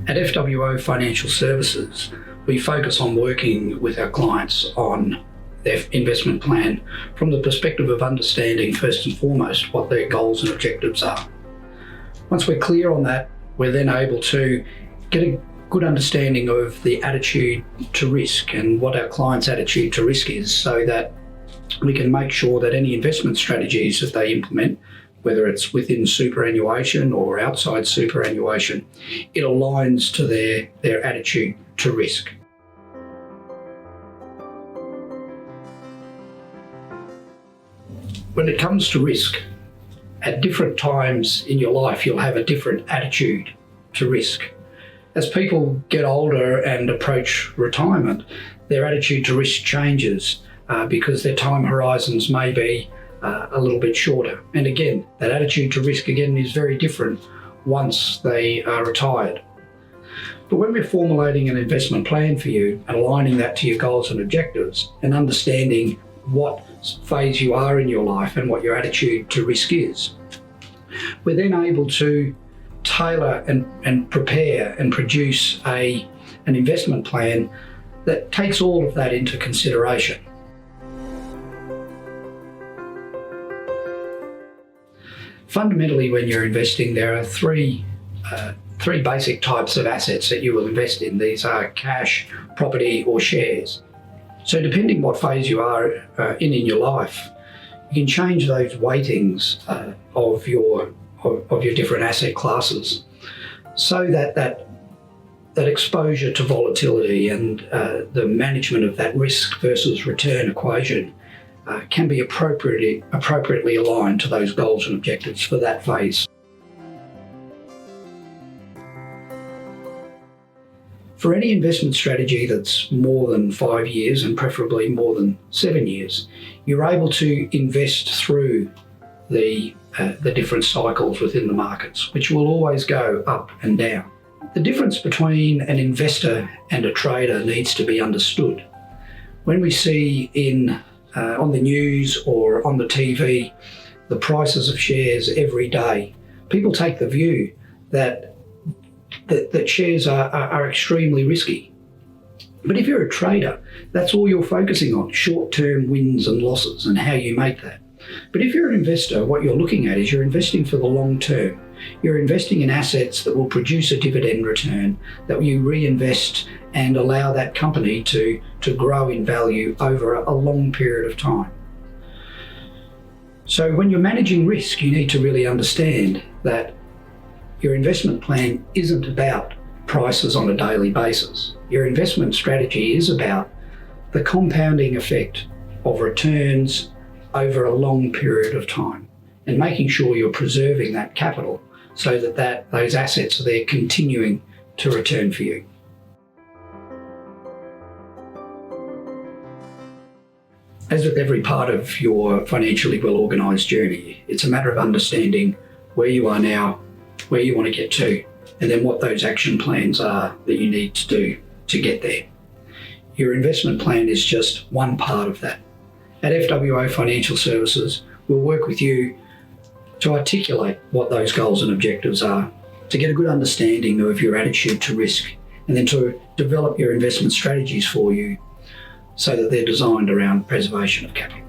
At FWO Financial Services, we focus on working with our clients on their investment plan from the perspective of understanding first and foremost what their goals and objectives are. Once we're clear on that, we're then able to get a good understanding of the attitude to risk and what our client's attitude to risk is, so that we can make sure that any investment strategies that they implement, whether it's within superannuation or outside superannuation, it aligns to their attitude to risk. When it comes to risk, at different times in your life, you'll have a different attitude to risk. As people get older and approach retirement, their attitude to risk changes because their time horizons may be a little bit shorter. And again, that attitude to risk again is very different once they are retired. But when we're formulating an investment plan for you and aligning that to your goals and objectives and understanding what phase you are in your life and what your attitude to risk is, we're then able to tailor and prepare and produce an investment plan that takes all of that into consideration. Fundamentally, when you're investing, there are three basic types of assets that you will invest in. These are cash, property, or shares. So depending what phase you are in your life, you can change those weightings of your different asset classes, so that exposure to volatility and the management of that risk versus return equation can be appropriately aligned to those goals and objectives for that phase. For any investment strategy that's more than 5 years and preferably more than 7 years, you're able to invest through the different cycles within the markets, which will always go up and down. The difference between an investor and a trader needs to be understood. When we see on the news or on the TV the prices of shares every day, people take the view that shares are extremely risky. But if you're a trader, that's all you're focusing on, short-term wins and losses and how you make that. But if you're an investor, what you're looking at is you're investing for the long term. You're investing in assets that will produce a dividend return that you reinvest and allow that company to grow in value over a long period of time. So when you're managing risk, you need to really understand that your investment plan isn't about prices on a daily basis. Your investment strategy is about the compounding effect of returns over a long period of time and making sure you're preserving that capital so that those assets are there continuing to return for you. As with every part of your financially well-organised journey, it's a matter of understanding where you are now, where you want to get to, and then what those action plans are that you need to do to get there. Your investment plan is just one part of that. At FWO Financial Services, we'll work with you to articulate what those goals and objectives are, to get a good understanding of your attitude to risk, and then to develop your investment strategies for you so that they're designed around preservation of capital.